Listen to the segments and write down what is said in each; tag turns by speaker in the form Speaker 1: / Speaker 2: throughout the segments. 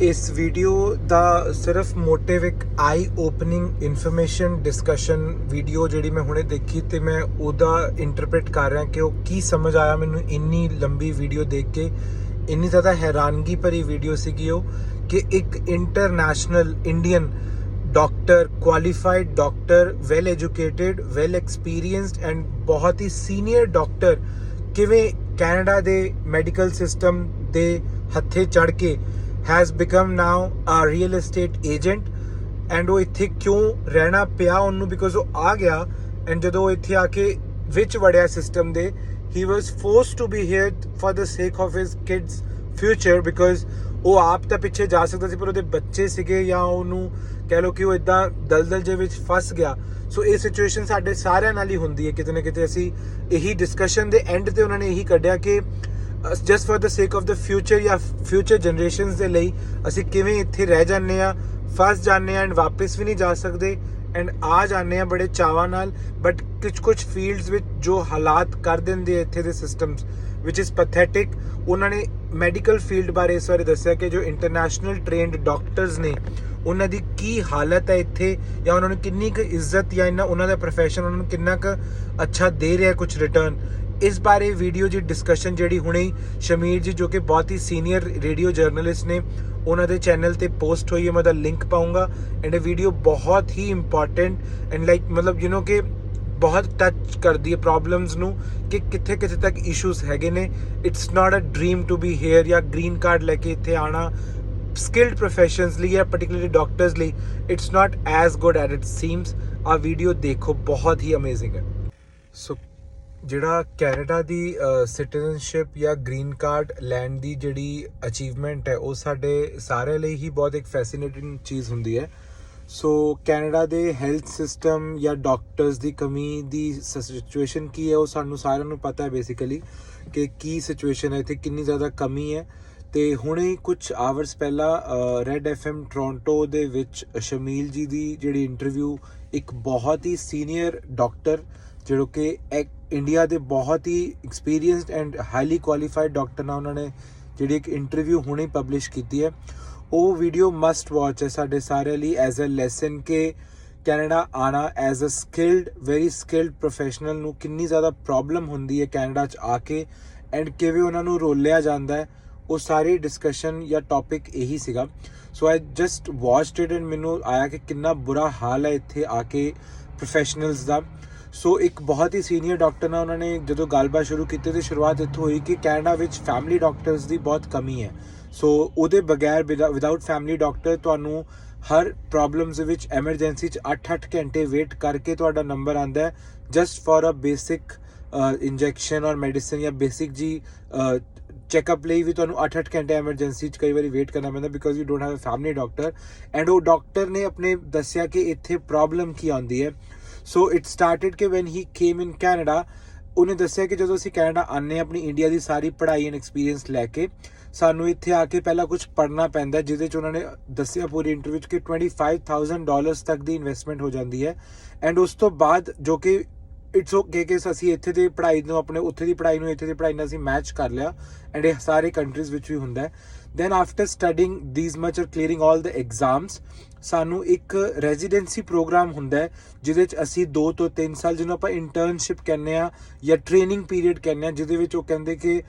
Speaker 1: इस वीडियो ਦਾ ਸਿਰਫ ਮੋਟਿਵ ਇੱਕ ਆਈ ਓਪਨਿੰਗ ਇਨਫੋਰਮੇਸ਼ਨ ਡਿਸਕਸ਼ਨ ਵੀਡੀਓ ਜਿਹੜੀ ਮੈਂ ਹੁਣੇ ਦੇਖੀ ਤੇ ਮੈਂ ਉਹਦਾ ਇੰਟਰਪ੍ਰੀਟ ਕਰ ਰਿਹਾ ਕਿ ਉਹ ਕੀ ਸਮਝ ਆਇਆ ਮੈਨੂੰ ਇੰਨੀ ਲੰਬੀ ਵੀਡੀਓ ਦੇਖ ਕੇ। ਇੰਨੀ ਜ਼ਿਆਦਾ ਹੈਰਾਨਗੀ ਭਰੀ ਵੀਡੀਓ ਸੀਗੀ ਉਹ ਕਿ ਇੱਕ international Indian doctor, qualified doctor, well educated, well experienced and ਬਹੁਤ ਹੀ ਸੀਨੀਅਰ ਡਾਕਟਰ ਕਿਵੇਂ ਕੈਨੇਡਾ ਦੇ ਮੈਡੀਕਲ ਸਿਸਟਮ ਦੇ ਹੱਥੇ ਚੜ੍ਹ ਕੇ has become now a real estate agent and ਉਹ ਇੱਥੇ ਕਿਉਂ ਰਹਿਣਾ ਪਿਆ ਉਹਨੂੰ ਬਿਕੋਜ਼ ਉਹ ਆ ਗਿਆ ਐਂਡ ਜਦੋਂ ਉਹ ਇੱਥੇ ਆ ਕੇ ਵਿੱਚ ਵੜਿਆ ਸਿਸਟਮ ਦੇ he was forced to be here for the sake of his kids future because ਉਹ ਆਪ ਤਾਂ ਪਿੱਛੇ ਜਾ ਸਕਦਾ ਸੀ ਪਰ ਉਹਦੇ ਬੱਚੇ ਸੀਗੇ ਜਾਂ ਉਹਨੂੰ ਕਹਿ ਲਓ ਕਿ ਉਹ ਇਦਾਂ ਦਲਦਲ ਜੇ ਵਿੱਚ ਫਸ ਗਿਆ। ਸੋ ਇਹ ਸਿਚੁਏਸ਼ਨ ਸਾਡੇ ਸਾਰਿਆਂ ਨਾਲ ਹੀ ਹੁੰਦੀ ਹੈ ਕਿਤੇ ਨਾ ਕਿਤੇ। ਅਸੀਂ ਇਹੀ ਡਿਸਕਸ਼ਨ ਦੇ ਐਂਡ ਤੇ ਉਹਨਾਂ ਨੇ ਇਹੀ ਕੱਢਿਆ ਕਿ just for the sake of the future ਜਾਂ future generations ਦੇ ਲਈ ਅਸੀਂ ਕਿਵੇਂ ਇੱਥੇ ਰਹਿ ਜਾਂਦੇ ਆ, ਫਸ ਜਾਂਦੇ ਆ ਐਂਡ ਵਾਪਸ ਵੀ ਨਹੀਂ ਜਾ ਸਕਦੇ ਐਂਡ ਆ ਜਾਂਦੇ ਆ ਬੜੇ ਚਾਵਾਂ ਨਾਲ। ਬਟ ਕੁਝ ਫੀਲਡਸ ਵਿੱਚ ਜੋ ਹਾਲਾਤ ਕਰ ਦਿੰਦੇ ਆ ਇੱਥੇ ਦੇ ਸਿਸਟਮਸ ਵਿਚ ਇਜ਼ ਪੈਥੈਟਿਕ। ਉਹਨਾਂ ਨੇ ਮੈਡੀਕਲ ਫੀਲਡ ਬਾਰੇ ਇਸ ਬਾਰੇ ਦੱਸਿਆ ਕਿ ਜੋ ਇੰਟਰਨੈਸ਼ਨਲ ਟ੍ਰੇਨਡ ਡਾਕਟਰਸ ਨੇ ਉਹਨਾਂ ਦੀ ਕੀ ਹਾਲਤ ਹੈ ਇੱਥੇ, ਜਾਂ ਉਹਨਾਂ ਨੂੰ ਕਿੰਨੀ ਕੁ ਇੱਜ਼ਤ ਜਾਂ ਉਹਨਾਂ ਦਾ ਪ੍ਰੋਫੈਸ਼ਨ ਉਹਨਾਂ ਨੂੰ ਕਿੰਨਾ ਕੁ ਅੱਛਾ ਦੇ ਰਿਹਾ ਕੁਝ ਰਿਟਰਨ। ਇਸ ਬਾਰੇ ਵੀਡੀਓ ਦੀ ਡਿਸਕਸ਼ਨ ਜਿਹੜੀ ਹੁਣੇ ਸ਼ਮੀਰ ਜੀ ਜੋ ਕਿ ਬਹੁਤ ਹੀ ਸੀਨੀਅਰ ਰੇਡੀਓ ਜਰਨਲਿਸਟ ਨੇ ਉਹਨਾਂ ਦੇ ਚੈਨਲ ਤੇ ਪੋਸਟ ਹੋਈ ਹੈ, ਮੈਂ ਉਹਦਾ ਲਿੰਕ ਪਾਉਂਗਾ। ਐਂਡ ਇਹ ਵੀਡੀਓ ਬਹੁਤ ਹੀ ਇੰਪੋਰਟੈਂਟ ਐਂਡ ਲਾਈਕ ਮਤਲਬ ਯੂ نو ਕਿ ਬਹੁਤ ਟੱਚ ਕਰਦੀ ਹੈ ਪ੍ਰੋਬਲਮਸ ਨੂੰ ਕਿ ਕਿੱਥੇ ਕਿੱਥੇ ਤੱਕ ਇਸ਼ੂਜ਼ ਹੈਗੇ ਨੇ। It's not a dream to be here ਜਾਂ ਗ੍ਰੀਨ ਕਾਰਡ ਲੈ ਕੇ ਇੱਥੇ ਆਉਣਾ ਸਕਿਲਡ ਪ੍ਰੋਫੈਸ਼ਨਸ ਲਈ ਜਾਂ ਪਰਟੀਕੂਲਰਲੀ ਡਾਕਟਰਸ ਲਈ it's not as good at it seems. ਆ ਵੀਡੀਓ ਦੇਖੋ, ਬਹੁਤ ਹੀ ਅਮੇਜ਼ਿੰਗ ਹੈ। ਸੋ ਜਿਹੜਾ ਕੈਨੇਡਾ ਦੀ ਸਿਟੀਜ਼ਨਸ਼ਿਪ ਜਾਂ ਗ੍ਰੀਨ ਕਾਰਡ ਲੈਣ ਦੀ ਜਿਹੜੀ ਅਚੀਵਮੈਂਟ ਹੈ ਉਹ ਸਾਡੇ ਸਾਰਿਆਂ ਲਈ ਹੀ ਬਹੁਤ ਇੱਕ ਫੈਸੀਨੇਟਿੰਗ ਚੀਜ਼ ਹੁੰਦੀ ਹੈ। ਸੋ ਕੈਨੇਡਾ ਦੇ ਹੈਲਥ ਸਿਸਟਮ ਜਾਂ ਡਾਕਟਰਸ ਦੀ ਕਮੀ ਦੀ ਸਿਚੁਏਸ਼ਨ ਕੀ ਹੈ ਉਹ ਸਾਨੂੰ ਸਾਰਿਆਂ ਨੂੰ ਪਤਾ ਹੈ ਬੇਸਿਕਲੀ ਕਿ ਕੀ ਸਿਚੁਏਸ਼ਨ ਹੈ ਇੱਥੇ, ਕਿੰਨੀ ਜ਼ਿਆਦਾ ਕਮੀ ਹੈ। ਤੇ ਹੁਣੇ ਕੁਝ ਆਵਰਸ ਪਹਿਲਾਂ ਰੈਡ FM ਟੋਰਾਂਟੋ ਦੇ ਵਿੱਚ ਸ਼ਮੀਲ ਜੀ ਦੀ ਜਿਹੜੀ ਇੰਟਰਵਿਊ ਇੱਕ ਬਹੁਤ ਹੀ ਸੀਨੀਅਰ ਡਾਕਟਰ ਜਿਹੜੇ ਕਿ ਇੰਡੀਆ ਦੇ ਬਹੁਤ ਹੀ experienced and highly qualified doctor ਨਾਲ ਉਹਨਾਂ ਨੇ ਜਿਹੜੀ ਇੱਕ ਇੰਟਰਵਿਊ ਹੁਣੇ ਪਬਲਿਸ਼ ਕੀਤੀ ਹੈ। ਉਹ ਵੀਡੀਓ ਮਸਟ ਵਾਚ ਹੈ ਸਾਡੇ ਸਾਰਿਆਂ ਲਈ ਐਜ਼ ਅ ਲੈਸਨ ਕਿ ਕੈਨੇਡਾ ਆਉਣਾ as a skilled very skilled professional ਨੂੰ ਕਿੰਨੀ ਜ਼ਿਆਦਾ ਪ੍ਰੋਬਲਮ ਹੁੰਦੀ ਹੈ ਕੈਨੇਡਾ 'ਚ ਆ ਕੇ ਐਂਡ ਕਿਵੇਂ ਉਹਨਾਂ ਨੂੰ ਰੋਲਿਆ ਜਾਂਦਾ ਹੈ। ਉਹ ਸਾਰੀ ਡਿਸਕਸ਼ਨ ਜਾਂ ਟੌਪਿਕ ਇਹੀ ਸੀਗਾ। So I just watched it and ਮੈਨੂੰ ਆਇਆ ਕਿ ਕਿੰਨਾ ਬੁਰਾ ਹਾਲ ਹੈ ਇੱਥੇ ਆ ਕੇ ਪ੍ਰੋਫੈਸ਼ਨਲਸ ਦਾ। ਸੋ ਇੱਕ ਬਹੁਤ ਹੀ ਸੀਨੀਅਰ ਡਾਕਟਰ ਨਾਲ ਉਹਨਾਂ ਨੇ ਜਦੋਂ ਗੱਲਬਾਤ ਸ਼ੁਰੂ ਕੀਤੀ ਤੇ ਸ਼ੁਰੂਆਤ ਇੱਥੋਂ ਹੋਈ ਕਿ ਕੈਨੇਡਾ ਵਿੱਚ ਫੈਮਿਲੀ ਡਾਕਟਰਸ ਦੀ ਬਹੁਤ ਕਮੀ ਹੈ। ਸੋ ਉਹਦੇ ਬਗੈਰ ਵਿਦਆਊਟ ਫੈਮਿਲੀ ਡਾਕਟਰ ਤੁਹਾਨੂੰ ਹਰ ਪ੍ਰੋਬਲਮਸ ਵਿੱਚ ਐਮਰਜੈਂਸੀ 'ਚ 8-8 ਘੰਟੇ ਵੇਟ ਕਰਕੇ ਤੁਹਾਡਾ ਨੰਬਰ ਆਉਂਦਾ ਹੈ just for a basic injection or medicine ਜਾਂ ਬੇਸਿਕ ਜੀ ਚੈੱਕਅਪ ਲਈ ਵੀ ਤੁਹਾਨੂੰ 8-8 ਘੰਟੇ ਐਮਰਜੈਂਸੀ 'ਚ ਕਈ ਵਾਰੀ ਵੇਟ ਕਰਨਾ ਪੈਂਦਾ because you don't have a family doctor. And ਉਹ ਡਾਕਟਰ ਨੇ ਆਪਣੇ ਦੱਸਿਆ ਕਿ ਇੱਥੇ ਪ੍ਰੋਬਲਮ ਕੀ ਆਉਂਦੀ ਹੈ। ਸੋ ਇਟ ਸਟਾਰਟਡ ਕਿ when he came in Canada ਉਹਨੇ ਦੱਸਿਆ ਕਿ ਜਦੋਂ ਅਸੀਂ ਕੈਨੇਡਾ ਆਉਂਦੇ ਆਪਣੀ ਇੰਡੀਆ ਦੀ ਸਾਰੀ ਪੜ੍ਹਾਈ ਐਂਡ ਐਕਸਪੀਰੀਅੰਸ ਲੈ ਕੇ ਸਾਨੂੰ ਇੱਥੇ ਆ ਕੇ ਪਹਿਲਾਂ ਕੁਝ ਪੜ੍ਹਨਾ ਪੈਂਦਾ ਜਿਹਦੇ 'ਚ ਉਹਨਾਂ ਨੇ ਦੱਸਿਆ ਪੂਰੀ ਇੰਟਰਵਿਊ 'ਚ ਕਿ $25,000 ਤੱਕ ਦੀ ਇਨਵੈਸਟਮੈਂਟ ਹੋ ਜਾਂਦੀ ਹੈ। ਐਂਡ ਉਸ ਤੋਂ ਬਾਅਦ ਜੋ ਕਿ ਇਟਸ ਓਕੇ ਕਿ ਅਸੀਂ ਇੱਥੇ ਦੀ ਪੜ੍ਹਾਈ ਨੂੰ ਆਪਣੇ ਉੱਥੇ ਦੀ ਪੜ੍ਹਾਈ ਨੂੰ ਇੱਥੇ ਦੀ ਪੜ੍ਹਾਈ ਨਾਲ ਅਸੀਂ ਮੈਚ ਕਰ ਲਿਆ ਐਂਡ ਇਹ ਸਾਰੇ ਕੰਟਰੀਜ਼ ਵਿੱਚ ਵੀ ਹੁੰਦਾ ਹੈ। Then after studying this much or clearing all the exams ਸਾਨੂੰ ਇੱਕ ਰੈਜ਼ੀਡੈਂਸੀ ਪ੍ਰੋਗਰਾਮ ਹੁੰਦਾ ਹੈ ਜਿਹਦੇ 'ਚ ਅਸੀਂ 2 ਤੋਂ 3 ਸਾਲ ਜਿਹਨੂੰ ਆਪਾਂ ਇੰਟਰਨਸ਼ਿਪ ਕਹਿੰਦੇ ਆ ਜਾਂ ਟ੍ਰੇਨਿੰਗ ਪੀਰੀਅਡ ਕਹਿੰਦੇ ਆ ਜਿਹਦੇ ਵਿੱਚ ਉਹ ਕਹਿੰਦੇ ਕਿ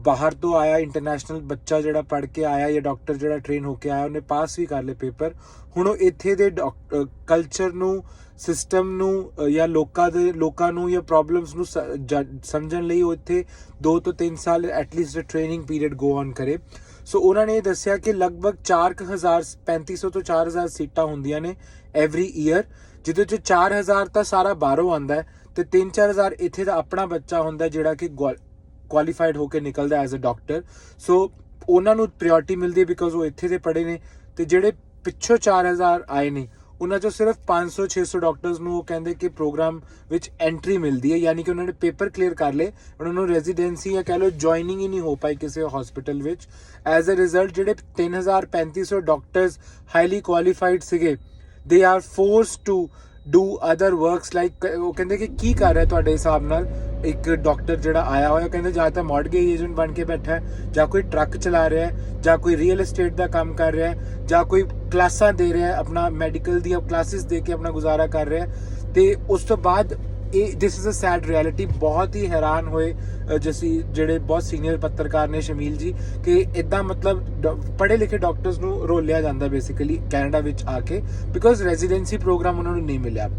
Speaker 1: ਬਾਹਰ ਤੋਂ ਆਇਆ ਇੰਟਰਨੈਸ਼ਨਲ ਬੱਚਾ ਜਿਹੜਾ ਪੜ੍ਹ ਕੇ ਆਇਆ ਜਾਂ ਡਾਕਟਰ ਜਿਹੜਾ ਟ੍ਰੇਨ ਹੋ ਕੇ ਆਇਆ ਉਹਨੇ ਪਾਸ ਵੀ ਕਰ ਲਏ ਪੇਪਰ। ਹੁਣ ਉਹ ਇੱਥੇ ਦੇ ਕਲਚਰ ਨੂੰ ਸਿਸਟਮ ਨੂੰ ਜਾਂ ਲੋਕਾਂ ਨੂੰ ਜਾਂ ਪ੍ਰੋਬਲਮਸ ਨੂੰ ਸਮਝਣ ਲਈ ਉਹ ਇੱਥੇ 2 ਤੋਂ 3 ਸਾਲ at least training period go on ਕਰੇ। ਸੋ ਉਹਨਾਂ ਨੇ ਦੱਸਿਆ ਕਿ ਲਗਭਗ 3500 ਤੋਂ 4000 ਸੀਟਾਂ ਹੁੰਦੀਆਂ ਨੇ ਐਵਰੀ ਈਅਰ ਜਿਹਦੇ 'ਚ 4000 ਤਾਂ ਸਾਰਾ ਬਾਹਰੋਂ ਆਉਂਦਾ ਹੈ ਤੇ 3-4000 ਇੱਥੇ ਦਾ ਆਪਣਾ ਬੱਚਾ ਹੁੰਦਾ ਜਿਹੜਾ ਕਿ ਕੁਆਲੀਫਾਈਡ ਹੋ ਕੇ ਨਿਕਲਦਾ ਐਜ਼ ਅ ਡਾਕਟਰ। ਸੋ ਉਹਨਾਂ ਨੂੰ ਪ੍ਰਾਇੋਰਟੀ ਮਿਲਦੀ ਹੈ ਬਿਕੋਜ਼ ਉਹ ਇੱਥੇ ਦੇ ਪੜ੍ਹੇ ਨੇ ਤੇ ਜਿਹੜੇ ਪਿੱਛੋਂ 4000 ਆਏ ਨੇ ਉਹਨਾਂ 'ਚੋਂ ਸਿਰਫ 500-600 ਡਾਕਟਰਸ ਨੂੰ ਉਹ ਕਹਿੰਦੇ ਕਿ ਪ੍ਰੋਗਰਾਮ ਵਿੱਚ ਐਂਟਰੀ ਮਿਲਦੀ ਹੈ ਯਾਨੀ ਕਿ ਉਹਨਾਂ ਨੇ ਪੇਪਰ ਕਲੀਅਰ ਕਰ ਲਏ, ਉਹਨਾਂ ਨੂੰ ਰੈਜ਼ੀਡੈਂਸੀ ਜਾਂ ਕਹਿ ਲਓ ਜੁਆਇਨਿੰਗ ਹੀ ਨਹੀਂ ਹੋ ਪਾਈ ਕਿਸੇ ਹਸਪੀਟਲ ਵਿੱਚ। ਐਜ਼ ਅ ਰਿਜ਼ਲਟ ਜਿਹੜੇ 3500 ਡਾਕਟਰਸ ਹਾਈਲੀ ਕੁਆਲੀਫਾਈਡ ਸੀਗੇ they are forced to do other works like ਉਹ ਕਹਿੰਦੇ ਕਿ ਕੀ ਕਰ ਰਿਹਾ ਤੁਹਾਡੇ ਹਿਸਾਬ ਨਾਲ ਇੱਕ ਡਾਕਟਰ ਜਿਹੜਾ ਆਇਆ ਹੋਇਆ, ਕਹਿੰਦੇ ਜਾਂ ਤਾਂ ਮੌਰਗੇਜ ਏਜੰਟ ਬਣ ਕੇ ਬੈਠਾ ਹੈ, ਜਾਂ ਕੋਈ ਟਰੱਕ ਚਲਾ ਰਿਹਾ ਹੈ, ਜਾਂ ਕੋਈ ਰੀਅਲ ਏਸਟੇਟ ਦਾ ਕੰਮ ਕਰ ਰਿਹਾ ਹੈ, ਜਾਂ ਕੋਈ ਕਲਾਸਾਂ ਦੇ ਰਿਹਾ ਹੈ, ਆਪਣਾ ਮੈਡੀਕਲ ਦੀਆਂ ਕਲਾਸਿਸ ਦੇ ਕੇ ਆਪਣਾ ਗੁਜ਼ਾਰਾ ਕਰ ਰਿਹਾ ਹੈ। ਤੇ ਉਸ ਤੋਂ ਬਾਅਦ ਇਹ this is a sad reality. ਬਹੁਤ ਹੀ ਹੈਰਾਨ ਹੋਏ ਜਿਹੜੇ ਬਹੁਤ ਸੀਨੀਅਰ ਪੱਤਰਕਾਰ ਨੇ ਸ਼ਮੀਲ ਜੀ, ਕਿ ਇਦਾਂ ਮਤਲਬ ਪੜ੍ਹੇ ਲਿਖੇ ਡਾਕਟਰਸ ਨੂੰ ਰੋਲਿਆ ਜਾਂਦਾ ਬੇਸਿਕਲੀ ਕੈਨੇਡਾ ਵਿੱਚ ਆ ਕੇ, ਬਿਕੋਜ਼ ਰੈਜ਼ੀਡੈਂਸੀ ਪ੍ਰੋਗਰਾਮ ਉਹਨਾਂ ਨੂੰ ਨਹੀਂ ਮਿਲਿਆ।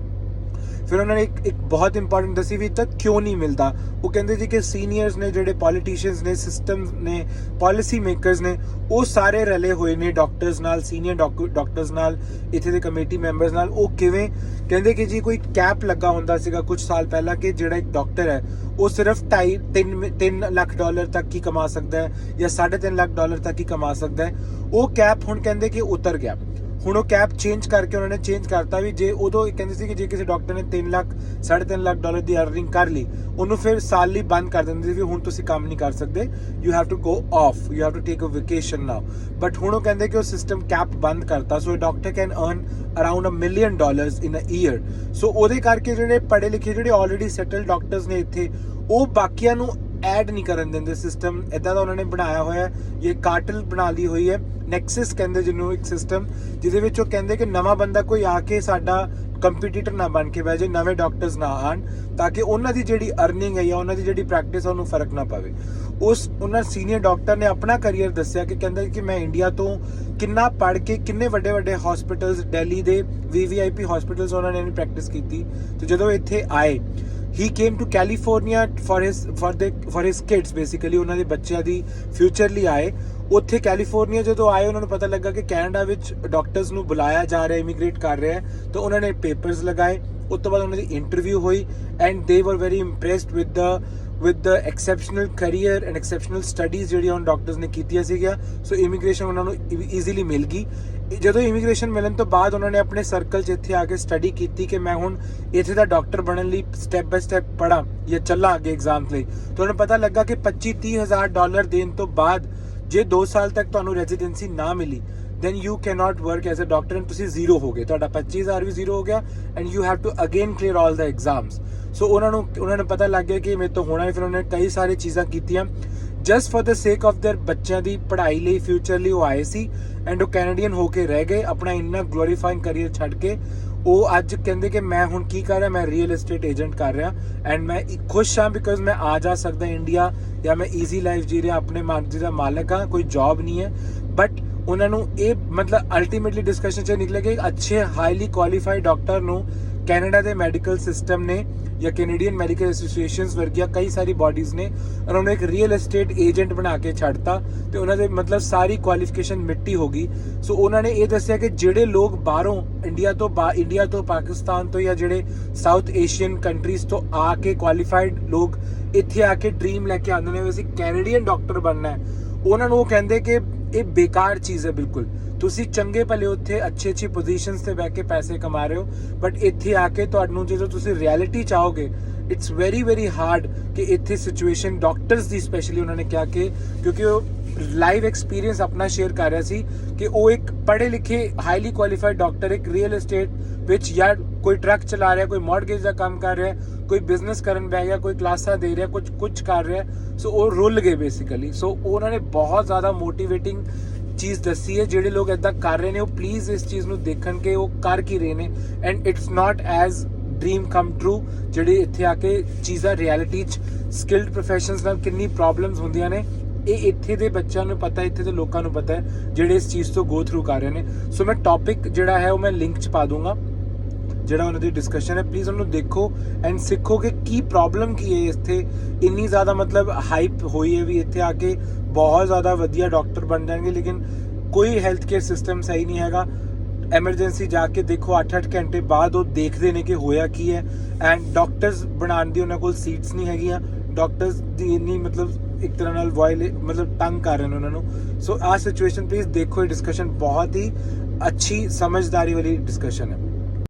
Speaker 1: ਫਿਰ ਉਹਨਾਂ ਨੇ ਇੱਕ ਬਹੁਤ ਇੰਪੋਰਟੈਂਟ ਦੱਸੀ ਵੀ ਤੱਕ ਕਿਉਂ ਨਹੀਂ ਮਿਲਦਾ। ਉਹ ਕਹਿੰਦੇ ਜੀ ਕਿ ਸੀਨੀਅਰਸ ਨੇ, ਜਿਹੜੇ ਪੋਲੀਟੀਸ਼ੀਅਨਸ ਨੇ, ਸਿਸਟਮ ਨੇ, ਪਾਲਿਸੀ ਮੇਕਰਸ ਨੇ, ਉਹ ਸਾਰੇ ਰਲੇ ਹੋਏ ਨੇ ਡਾਕਟਰਸ ਨਾਲ, ਸੀਨੀਅਰ ਡਾਕਟਰਸ ਨਾਲ, ਇੱਥੇ ਦੇ ਕਮੇਟੀ ਮੈਂਬਰਸ ਨਾਲ। ਉਹ ਕਿਵੇਂ ਕਹਿੰਦੇ ਕਿ ਜੀ ਕੋਈ ਕੈਪ ਲੱਗਾ ਹੁੰਦਾ ਸੀਗਾ ਕੁਝ ਸਾਲ ਪਹਿਲਾਂ ਕਿ ਜਿਹੜਾ ਇੱਕ ਡਾਕਟਰ ਹੈ ਉਹ ਸਿਰਫ 2.5-3 ਲੱਖ ਡਾਲਰ ਤੱਕ ਹੀ ਕਮਾ ਸਕਦਾ ਹੈ, ਜਾਂ 3.5 ਲੱਖ ਡਾਲਰ ਤੱਕ ਹੀ ਕਮਾ ਸਕਦਾ ਹੈ। ਉਹ ਕੈਪ ਹੁਣ ਕਹਿੰਦੇ ਕਿ ਉਤਰ ਗਿਆ। ਹੁਣ ਉਹ ਕੈਪ ਚੇਂਜ ਕਰਕੇ ਉਹਨਾਂ ਨੇ ਚੇਂਜ ਕਰਤਾ ਵੀ ਜੇ ਉਦੋਂ ਕਹਿੰਦੇ ਸੀ ਕਿ ਜੇ ਕਿਸੇ ਡਾਕਟਰ ਨੇ 3 ਲੱਖ 3.5 ਲੱਖ ਡਾਲਰ ਦੀ ਅਰਨਿੰਗ ਕਰ ਲਈ, ਉਹਨੂੰ ਫਿਰ ਸਾਲ ਲਈ ਬੰਦ ਕਰ ਦਿੰਦੇ ਸੀ ਵੀ ਹੁਣ ਤੁਸੀਂ ਕੰਮ ਨਹੀਂ ਕਰ ਸਕਦੇ, you have to go off, you have to take a vacation now. But ਹੁਣ ਉਹ ਕਹਿੰਦੇ ਕਿ ਉਹ ਸਿਸਟਮ ਕੈਪ ਬੰਦ ਕਰਤਾ, so doctor can earn around $1 million in a year. So ਉਹਦੇ ਕਰਕੇ ਜਿਹੜੇ ਪੜ੍ਹੇ ਲਿਖੇ, ਜਿਹੜੇ ਆਲਰੇਡੀ ਸੈਟਲ ਡਾਕਟਰਸ ਨੇ ਇੱਥੇ, ਉਹ ਬਾਕੀਆਂ ਨੂੰ ਐਡ ਨਹੀਂ ਕਰਨ ਦਿੰਦੇ। ਸਿਸਟਮ ਇਦਾਂ ਦਾ ਉਹਨਾਂ ਨੇ ਬਣਾਇਆ ਹੋਇਆ, ਇਹ ਕਾਰਟਲ ਬਣਾ ਲਈ ਹੋਈ ਹੈ, ਨੈਕਸਸ ਕਹਿੰਦੇ ਜਿਹਨੂੰ, ਇੱਕ ਸਿਸਟਮ ਜਿਹਦੇ ਵਿੱਚ ਉਹ ਕਹਿੰਦੇ ਕਿ ਨਵਾਂ ਬੰਦਾ ਕੋਈ ਆ ਕੇ ਸਾਡਾ ਕੰਪੀਟੀਟਰ ਨਾ ਬਣ ਕੇ ਬਹਿ ਜਾਏ, ਨਵੇਂ ਡਾਕਟਰਸ ਨਾ ਆਣ, ਤਾਂ ਕਿ ਉਹਨਾਂ ਦੀ ਜਿਹੜੀ ਅਰਨਿੰਗ ਹੈ ਜਾਂ ਉਹਨਾਂ ਦੀ ਜਿਹੜੀ ਪ੍ਰੈਕਟਿਸ ਹੈ ਉਹਨੂੰ ਫਰਕ ਨਾ ਪਵੇ। ਉਹਨਾਂ ਸੀਨੀਅਰ ਡਾਕਟਰ ਨੇ ਆਪਣਾ ਕਰੀਅਰ ਦੱਸਿਆ ਕਿ ਕਹਿੰਦਾ ਕਿ ਮੈਂ ਇੰਡੀਆ ਤੋਂ ਕਿੰਨਾ ਪੜ੍ਹ ਕੇ ਕਿੰਨੇ ਵੱਡੇ ਵੱਡੇ ਹਸਪੀਟਲਸ, ਦਿੱਲੀ ਦੇ VVIP ਹਸਪੀਟਲਸ ਉਹਨਾਂ ਨੇ ਪ੍ਰੈਕਟਿਸ ਕੀਤੀ, ਤੇ ਜਦੋਂ ਇੱਥੇ ਆਏ he came to California for his kids basically, ਉਹਨਾਂ ਦੇ ਬੱਚਿਆਂ ਦੀ ਫਿਊਚਰ ਲਈ ਆਏ। ਉੱਥੇ ਕੈਲੀਫੋਰਨੀਆ ਜਦੋਂ ਆਏ, ਉਹਨਾਂ ਨੂੰ ਪਤਾ ਲੱਗਾ ਕਿ ਕੈਨੇਡਾ ਵਿੱਚ ਡਾਕਟਰਸ ਨੂੰ ਬੁਲਾਇਆ ਜਾ ਰਿਹਾ, ਇਮੀਗ੍ਰੇਟ ਕਰ ਰਿਹਾ, ਤਾਂ ਉਹਨਾਂ ਨੇ ਪੇਪਰਸ ਲਗਾਏ। ਉਸ ਤੋਂ ਬਾਅਦ ਉਹਨਾਂ ਦੀ ਇੰਟਰਵਿਊ ਹੋਈ ਐਂਡ ਦੇ ਵਰ very impressed with the exceptional career and exceptional studies ਜਿਹੜੀਆਂ ਉਹਨਾਂ ਡਾਕਟਰਸ ਨੇ ਕੀਤੀਆਂ ਸੀਗੀਆਂ। ਸੋ ਇਮੀਗ੍ਰੇਸ਼ਨ ਉਹਨਾਂ ਨੂੰ ਈਜ਼ੀਲੀ ਮਿਲ ਗਈ। ਜਦੋਂ ਇਮੀਗ੍ਰੇਸ਼ਨ ਮਿਲਣ ਤੋਂ ਬਾਅਦ ਉਹਨਾਂ ਨੇ ਆਪਣੇ ਸਰਕਲ 'ਚ ਇੱਥੇ ਆ ਕੇ ਸਟੱਡੀ ਕੀਤੀ ਕਿ ਮੈਂ ਹੁਣ ਇੱਥੇ ਦਾ ਡਾਕਟਰ ਬਣਨ ਲਈ ਸਟੈਪ ਬਾਏ ਸਟੈਪ ਪੜ੍ਹਾਂ ਜਾਂ ਚੱਲਾਂ ਅੱਗੇ ਐਗਜ਼ਾਮ ਲਈ। ਤਾਂ ਉਹਨਾਂ ਨੂੰ ਪਤਾ ਲੱਗਾ ਕਿ 25-30 ਹਜ਼ਾਰ ਡਾਲਰ ਦੇਣ ਤੋਂ ਬਾਅਦ ਜੇ 2 ਸਾਲ ਤੱਕ ਤੁਹਾਨੂੰ ਰੈਜ਼ੀਡੈਂਸੀ ਨਾ ਮਿਲੀ, then you cannot work as a doctor and ਤੁਸੀਂ ਜ਼ੀਰੋ ਹੋ ਗਏ, ਤੁਹਾਡਾ 25,000 ਵੀ ਜ਼ੀਰੋ ਹੋ ਗਿਆ and you have to again clear all the exams। ਸੋ ਉਹਨਾਂ ਨੂੰ ਪਤਾ ਲੱਗ ਗਿਆ ਕਿ ਮੇਰੇ ਤੋਂ ਹੋਣਾ ਨਹੀਂ। ਫਿਰ ਉਹਨਾਂ ਨੇ ਕਈ ਸਾਰੀ ਚੀਜ਼ਾਂ ਕੀਤੀਆਂ ਜਸਟ ਫॉर द ਸੇਕ ਆਫ देयर ਬੱਚਿਆਂ ਦੀ ਪੜ੍ਹਾਈ ਲਈ, ਫਿਊਚਰ ਲਈ ਉਹ ਆਏ ਸੀ ਐਂਡ ਉਹ ਕੈਨੇਡੀਅਨ ਹੋ ਕੇ ਰਹਿ ਗਏ, ਆਪਣਾ ਇੰਨਾ ਗਲੋਰੀਫਾਈਂਗ ਕਰੀਅਰ ਛੱਡ ਕੇ। ਉਹ ਅੱਜ ਕਹਿੰਦੇ ਕਿ ਮੈਂ ਹੁਣ ਕੀ ਕਰ ਰਿਹਾ, ਮੈਂ ਰੀਅਲ ਏਸਟੇਟ ਏਜੰਟ ਕਰ ਰਿਹਾ ਐਂਡ ਮੈਂ ਖੁਸ਼ ਹਾਂ ਬਿਕਾਜ਼ ਮੈਂ ਆ ਜਾ ਸਕਦਾ ਇੰਡੀਆ, ਜਾਂ ਮੈਂ ਈਜ਼ੀ ਲਾਈਫ ਜੀ ਰਿਹਾ, ਆਪਣੇ ਮਰਜ਼ੀ ਦਾ ਮਾਲਕ ਹਾਂ, ਕੋਈ ਜੌਬ ਨਹੀਂ ਹੈ। ਬਟ ਉਹਨਾਂ ਨੂੰ ਇਹ ਮਤਲਬ ਅਲਟੀਮੇਟਲੀ ਡਿਸਕਸ਼ਨ 'ਚ ਨਿਕਲਿਆ ਕਿ ਅੱਛੇ ਹਾਈਲੀ ਕੁਆਲੀਫਾਈਡ ਡਾਕਟਰ ਨੂੰ ਕੈਨੇਡਾ ਦੇ ਮੈਡੀਕਲ ਸਿਸਟਮ ਨੇ ਜਾਂ ਕੈਨੇਡੀਅਨ ਮੈਡੀਕਲ ਐਸੋਸੀਏਸ਼ਨਸ ਵਰਗੀਆਂ ਕਈ ਸਾਰੀ ਬਾਡੀਜ਼ ਨੇ ਉਹਨਾਂ ਨੂੰ ਇੱਕ ਰੀਅਲ ਏਸਟੇਟ ਏਜੰਟ ਬਣਾ ਕੇ ਛੱਡਤਾ, ਤੇ ਉਹਨਾਂ ਦੇ ਮਤਲਬ ਸਾਰੀ ਕੁਆਲੀਫਿਕੇਸ਼ਨ ਮਿੱਟੀ ਹੋ ਗਈ। ਸੋ ਉਹਨਾਂ ਨੇ ਇਹ ਦੱਸਿਆ ਕਿ ਜਿਹੜੇ ਲੋਕ ਬਾਹਰੋਂ ਇੰਡੀਆ ਤੋਂ ਪਾਕਿਸਤਾਨ ਤੋਂ ਜਾਂ ਜਿਹੜੇ ਸਾਊਥ ਏਸ਼ੀਅਨ ਕੰਟਰੀਜ਼ ਤੋਂ ਆ ਕੇ ਕੁਆਲੀਫਾਈਡ ਲੋਕ ਇੱਥੇ ਆ ਕੇ ਡ੍ਰੀਮ ਲੈ ਕੇ ਆਉਂਦੇ ਨੇ ਵੀ ਅਸੀਂ ਕੈਨੇਡੀਅਨ ਡਾਕਟਰ ਬਣਨਾ ਹੈ, ਉਹਨਾਂ ਨੂੰ ਉਹ ਕਹਿੰਦੇ ਕਿ ਇਹ ਬੇਕਾਰ ਚੀਜ਼ ਹੈ ਬਿਲਕੁਲ। ਤੁਸੀਂ ਚੰਗੇ ਭਲੇ ਉੱਥੇ ਅੱਛੀ ਪੋਜੀਸ਼ਨਸ ਤੇ ਬਹਿ ਕੇ ਪੈਸੇ ਕਮਾ ਰਹੇ ਹੋ, ਬਟ ਇੱਥੇ ਆ ਕੇ ਤੁਹਾਨੂੰ ਜਦੋਂ ਤੁਸੀਂ ਰਿਐਲਿਟੀ ਚਾਹੋਗੇ, ਇਟਸ ਵੈਰੀ ਵੈਰੀ ਹਾਰਡ ਕਿ ਇੱਥੇ ਸਿਚੁਏਸ਼ਨ ਡਾਕਟਰਸ ਦੀ ਸਪੈਸ਼ਲੀ ਉਹਨਾਂ ਨੇ ਕਿਹਾ ਕਿ ਕਿਉਂਕਿ ਉਹ ਲਾਈਵ ਐਕਸਪੀਰੀਅੰਸ ਆਪਣਾ ਸ਼ੇਅਰ ਕਰ ਰਿਹਾ ਸੀ ਕਿ ਉਹ ਇੱਕ ਪੜ੍ਹੇ ਲਿਖੇ ਹਾਈਲੀ ਕੁਆਲੀਫਾਈਡ ਡਾਕਟਰ ਇੱਕ ਰੀਅਲ ਏਸਟੇਟ ਵਿੱਚ ਜਾਂ ਕੋਈ ਟਰੱਕ ਚਲਾ ਰਿਹਾ, ਕੋਈ ਮੌਰਗੇਜ ਦਾ ਕੰਮ ਕਰ ਰਿਹਾ, ਕੋਈ ਬਿਜ਼ਨਸ ਕਰਨ ਬਹਿ ਗਿਆ, ਕੋਈ ਕਲਾਸਾਂ ਦੇ ਰਿਹਾ, ਕੁਝ ਕਰ ਰਿਹਾ। ਸੋ ਉਹ ਰੁੱਲ ਗਏ ਬੇਸਿਕਲੀ। ਸੋ ਉਹਨਾਂ ਨੇ ਬਹੁਤ ਜ਼ਿਆਦਾ ਮੋਟੀਵੇਟਿੰਗ ਚੀਜ਼ ਦੱਸੀ ਹੈ। ਜਿਹੜੇ ਲੋਕ ਇੱਦਾਂ ਕਰ ਰਹੇ ਨੇ ਉਹ ਪਲੀਜ਼ ਇਸ ਚੀਜ਼ ਨੂੰ ਦੇਖਣ ਕਿ ਉਹ ਕਰ ਕੀ ਰਹੇ ਨੇ and it's not as dream come true. ਜਿਹੜੇ ਇੱਥੇ ਆ ਕੇ ਚੀਜ਼ਾਂ ਰਿਐਲਿਟੀ 'ਚ ਸਕਿਲਡ ਪ੍ਰੋਫੈਸ਼ਨਸ ਨਾਲ ਕਿੰਨੀ ਪ੍ਰੋਬਲਮਸ ਹੁੰਦੀਆਂ ਨੇ, ਇਹ ਇੱਥੇ ਦੇ ਬੱਚਿਆਂ ਨੂੰ ਪਤਾ, ਇੱਥੇ ਦੇ ਲੋਕਾਂ ਨੂੰ ਪਤਾ ਹੈ ਜਿਹੜੇ ਇਸ ਚੀਜ਼ ਤੋਂ ਗੋ ਥਰੂ ਕਰ ਰਹੇ ਨੇ। ਸੋ ਮੈਂ ਟੌਪਿਕ ਜਿਹੜਾ ਹੈ ਉਹ ਮੈਂ ਲਿੰਕ 'ਚ ਪਾ ਦੂੰਗਾ, ਜਿਹੜਾ ਉਹਨਾਂ ਦੀ ਡਿਸਕਸ਼ਨ ਹੈ, ਪਲੀਜ਼ ਉਹਨੂੰ ਦੇਖੋ ਐਂਡ ਸਿੱਖੋ ਕਿ ਕੀ ਪ੍ਰੋਬਲਮ ਕੀ ਹੈ ਇੱਥੇ। ਇੰਨੀ ਜ਼ਿਆਦਾ ਮਤਲਬ ਹਾਈਪ ਹੋਈ ਹੈ ਵੀ ਇੱਥੇ ਆ ਕੇ ਬਹੁਤ ਜ਼ਿਆਦਾ ਵਧੀਆ ਡਾਕਟਰ ਬਣ ਜਾਣਗੇ, ਲੇਕਿਨ ਕੋਈ ਹੈਲਥ ਕੇਅਰ ਸਿਸਟਮ ਸਹੀ ਨਹੀਂ ਹੈਗਾ। ਐਮਰਜੈਂਸੀ ਜਾ ਕੇ ਦੇਖੋ 8-8 ਘੰਟੇ ਬਾਅਦ ਉਹ ਦੇਖਦੇ ਨੇ ਕਿ ਹੋਇਆ ਕੀ ਹੈ ਐਂਡ ਡਾਕਟਰਸ ਬਣਾਉਣ ਦੀ ਉਹਨਾਂ ਕੋਲ ਸੀਟਸ ਨਹੀਂ ਹੈਗੀਆਂ। ਡਾਕਟਰਸ ਦੀ ਇੰਨੀ ਮਤਲਬ ਇੱਕ ਤਰ੍ਹਾਂ ਨਾਲ ਮਤਲਬ ਤੰਗ ਕਰ ਰਹੇ ਨੇ ਉਹਨਾਂ ਨੂੰ। ਸੋ ਆਹ ਸਿਚੁਏਸ਼ਨ ਪਲੀਜ਼ ਦੇਖੋ, ਇਹ ਡਿਸਕਸ਼ਨ ਬਹੁਤ ਹੀ ਅੱਛੀ ਸਮਝਦਾਰੀ ਵਾਲੀ ਡਿਸਕਸ਼ਨ ਹੈ।